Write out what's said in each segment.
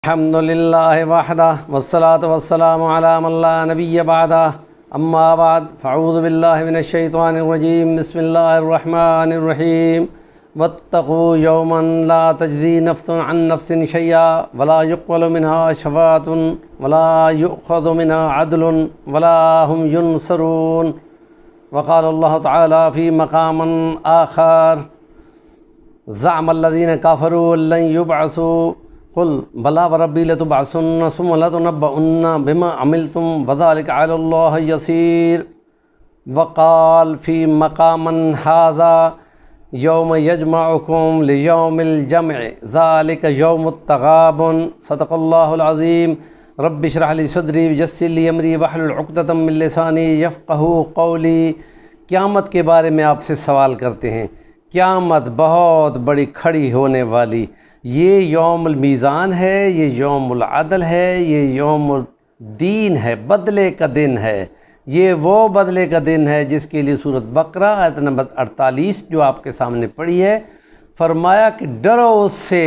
الحمد للہ وحدہ والصلاة والسلام علی من لا نبی بعدہ اما بعد فاعوذ باللہ من الشیطان الرجیم بسم اللہ الرحمن الرحیم واتقوا یوما لا تجزی نفس عن نفس شیئا ولا يقبل منها شفاعة ولا يؤخذ منها عدل ولا هم ينصرون وقال اللہ تعالی فی مقام آخر زعم الذین کفروا لن یبعثوا قل بلا وربی لتبعثن ثم لتنبؤن بما عملتم وذلك على الله يسير وقال في مقام هذا يوم يجمعكم ليوم الجمع ذلك يوم التغابن صدق الله العظيم رب اشرح لي صدري ويسر لي امري واحلل عقدة من لساني يفقهوا قولي۔ قیامت کے بارے میں آپ سے سوال کرتے ہیں۔ قیامت بہت بڑی کھڑی ہونے والی، یہ یوم المیزان ہے، یہ یوم العدل ہے، یہ یوم الدین ہے، بدلے کا دن ہے۔ یہ وہ بدلے کا دن ہے جس کے لیے سورۃ بقرہ آیت نمبر 48 جو آپ کے سامنے پڑھی ہے، فرمایا کہ ڈرو اس سے،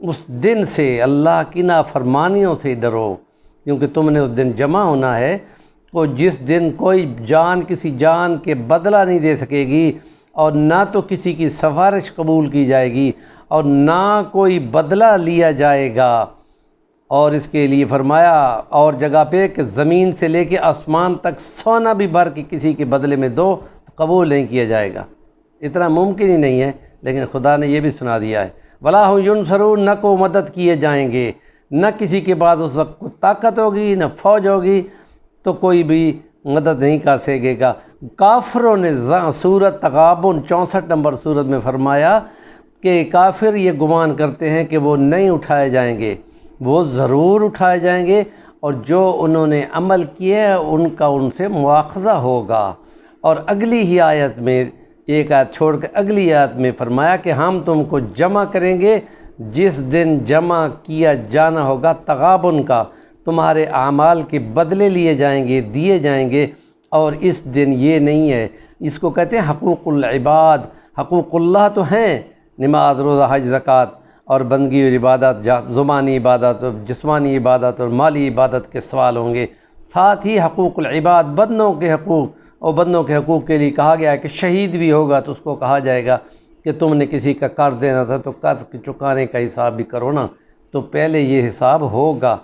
اس دن سے، اللہ کی نافرمانیوں سے ڈرو، کیونکہ تم نے اس دن جمع ہونا ہے، کو جس دن کوئی جان کسی جان کے بدلہ نہیں دے سکے گی، اور نہ تو کسی کی سفارش قبول کی جائے گی، اور نہ کوئی بدلہ لیا جائے گا۔ اور اس کے لیے فرمایا اور جگہ پہ کہ زمین سے لے کے آسمان تک سونا بھی بھر کے کسی کے بدلے میں دو تو قبول نہیں کیا جائے گا۔ اتنا ممکن ہی نہیں ہے، لیکن خدا نے یہ بھی سنا دیا ہے وَلَا هُمْ يُنصَرُونَ، نہ کو مدد کیے جائیں گے، نہ کسی کے بعد اس وقت کو طاقت ہوگی، نہ فوج ہوگی، تو کوئی بھی مدد نہیں کر سکے گا۔ کافروں نے سورۃ تغابن 64 نمبر سورت میں فرمایا کہ کافر یہ گمان کرتے ہیں کہ وہ نہیں اٹھائے جائیں گے، وہ ضرور اٹھائے جائیں گے، اور جو انہوں نے عمل کیا ہے ان کا ان سے مواخذہ ہوگا۔ اور اگلی ہی آیت میں، ایک آیت چھوڑ کے اگلی آیت میں فرمایا کہ ہم تم کو جمع کریں گے جس دن جمع کیا جانا ہوگا تغابن کا، تمہارے اعمال کے بدلے لیے جائیں گے، دیے جائیں گے۔ اور اس دن یہ نہیں ہے، اس کو کہتے ہیں حقوق العباد۔ حقوق اللہ تو ہیں، نماز، روزہ، حج، زکوٰۃ اور بندگی اور عبادت، زبانی عبادت اور جسمانی عبادت اور مالی عبادت کے سوال ہوں گے، ساتھ ہی حقوق العباد، بندوں کے حقوق، اور بندوں کے حقوق کے لیے کہا گیا ہے کہ شہید بھی ہوگا تو اس کو کہا جائے گا کہ تم نے کسی کا قرض دینا تھا تو قرض چکانے کا حساب بھی کرو نا، تو پہلے یہ حساب ہوگا۔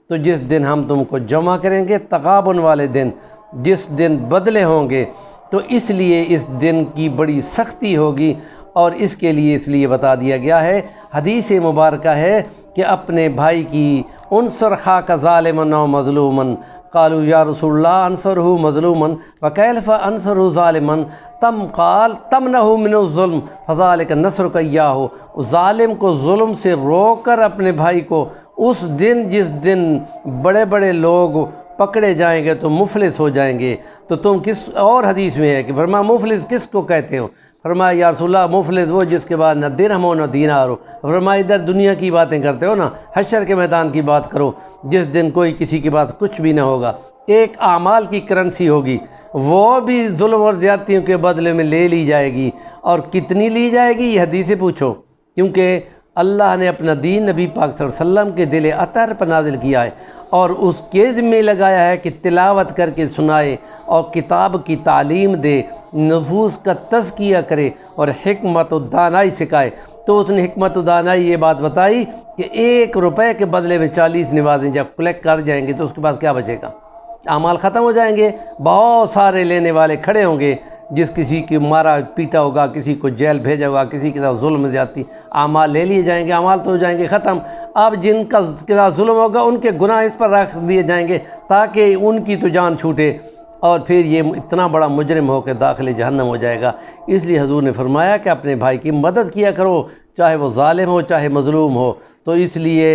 تو جس دن ہم تم کو جمع کریں گے تغابن والے دن، جس دن بدلے ہوں گے، تو اس لیے اس دن کی بڑی سختی ہوگی، اور اس کے لیے اس لیے بتا دیا گیا ہے، حدیث مبارکہ ہے کہ اپنے بھائی کی انصر خاک ظالما و مظلوما، قالوا یا رسول اللہ انصرہ مظلوما وکیف انصرہ ظالما، قال تمنہ من الظلم فذلک نصرک ایاہ، ظالم کو ظلم سے روک کر اپنے بھائی کو اس دن، جس دن بڑے بڑے لوگ پکڑے جائیں گے تو مفلس ہو جائیں گے، تو تم کس، اور حدیث میں ہے کہ فرمایا مفلس کس کو کہتے ہو؟ فرمایا یا رسول اللہ مفلس وہ جس کے بعد نہ درہم ہو نہ دینار ہو۔ فرمایا ادھر دنیا کی باتیں کرتے ہو نا، حشر کے میدان کی بات کرو، جس دن کوئی کسی کے پاس کچھ بھی نہ ہوگا، ایک اعمال کی کرنسی ہوگی، وہ بھی ظلم اور زیادتیوں کے بدلے میں لے لی جائے گی، اور کتنی لی جائے گی یہ حدیث سے پوچھو، کیونکہ اللہ نے اپنا دین نبی پاک صلی اللہ علیہ وسلم کے دل اطہر پر نازل کیا ہے، اور اس کے ذمہ لگایا ہے کہ تلاوت کر کے سنائے اور کتاب کی تعلیم دے، نفوس کا تزکیہ کرے اور حکمت و دانائی سکھائے۔ تو اس نے حکمت و دانائی یہ بات بتائی کہ 1 روپے کے بدلے میں 40 نمازیں جب کلیکٹ کر جائیں گے تو اس کے بعد کیا بچے گا؟ اعمال ختم ہو جائیں گے، بہت سارے لینے والے کھڑے ہوں گے، جس کسی کی مارا پیٹا ہوگا، کسی کو جیل بھیجا ہوگا، کسی کے ساتھ ظلم زیادتی، اعمال لے لیے جائیں گے، اعمال تو ہو جائیں گے ختم۔ اب جن کا کے ساتھ ظلم ہوگا ان کے گناہ اس پر رکھ دیے جائیں گے تاکہ ان کی تو جان چھوٹے، اور پھر یہ اتنا بڑا مجرم ہو کے داخل جہنم ہو جائے گا۔ اس لیے حضور نے فرمایا کہ اپنے بھائی کی مدد کیا کرو، چاہے وہ ظالم ہو چاہے مظلوم ہو، تو اس لیے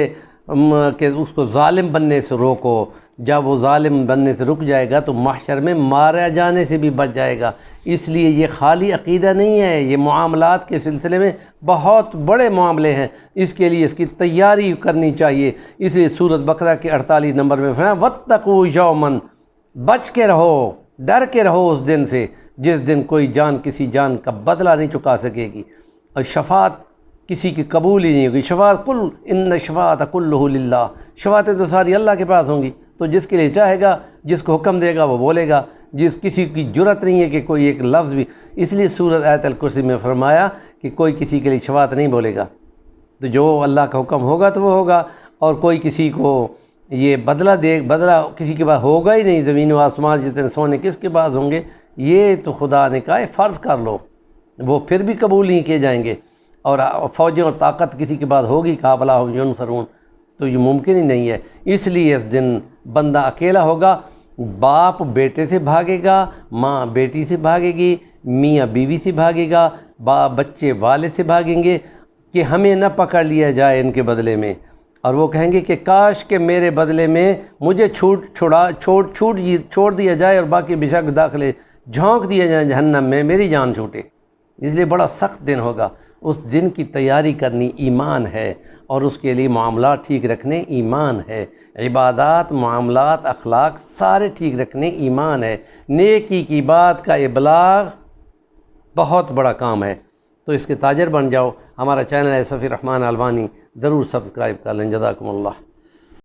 کہ اس کو ظالم بننے سے روکو، جب وہ ظالم بننے سے رک جائے گا تو محشر میں مارا جانے سے بھی بچ جائے گا۔ اس لیے یہ خالی عقیدہ نہیں ہے، یہ معاملات کے سلسلے میں بہت بڑے معاملے ہیں، اس کے لیے اس کی تیاری کرنی چاہیے۔ اس لیے سورۃ بقرہ کے 48 نمبر میں فرمایا وَاتَّقُوا یَوْمًا، بچ کے رہو، ڈر کے رہو اس دن سے جس دن کوئی جان کسی جان کا بدلہ نہیں چکا سکے گی۔ اور شفاعت کسی کی قبول ہی نہیں ہوگی۔ شفاعت قل ان شفاعت کلہ للہ، شفاعتیں تو ساری اللہ کے پاس ہوں گی، تو جس کے لیے چاہے گا، جس کو حکم دے گا وہ بولے گا، کسی کی جرأت نہیں ہے کہ کوئی ایک لفظ بھی۔ اس لیے سورۃ آیت الکرسی میں فرمایا کہ کوئی کسی کے لیے شفاعت نہیں بولے گا، تو جو اللہ کا حکم ہوگا تو وہ ہوگا، اور کوئی کسی کو یہ بدلہ کسی کے پاس ہوگا ہی نہیں۔ زمین و آسمان جتنے سونے کس کے پاس ہوں گے؟ یہ تو خدا نے کہا ہے فرض کر لو، وہ پھر بھی قبول نہیں کیے جائیں گے۔ اور فوجیں اور طاقت کسی کے پاس ہوگی، قابلہ ہو ینصرون، تو یہ ممکن ہی نہیں ہے۔ اس لیے اس دن بندہ اکیلا ہوگا، باپ بیٹے سے بھاگے گا، ماں بیٹی سے بھاگے گی، میاں بیوی سے بھاگے گا، بچے والد سے بھاگیں گے کہ ہمیں نہ پکڑ لیا جائے ان کے بدلے میں، اور وہ کہیں گے کہ کاش کہ میرے بدلے میں مجھے چھوڑ دیا جائے اور باقی بشک داخلے جھونک دیا جائے جہنم میں، میری جان چھوٹے۔ اس لیے بڑا سخت دن ہوگا، اس دن کی تیاری کرنی ایمان ہے، اور اس کے لیے معاملات ٹھیک رکھنے ایمان ہے، عبادات، معاملات، اخلاق سارے ٹھیک رکھنے ایمان ہے۔ نیکی کی بات کا ابلاغ بہت بڑا کام ہے، تو اس کے تاجر بن جاؤ۔ ہمارا چینل ہے صفی الرحمن الوانی، ضرور سبسکرائب کر لیں۔ جزاکم اللہ۔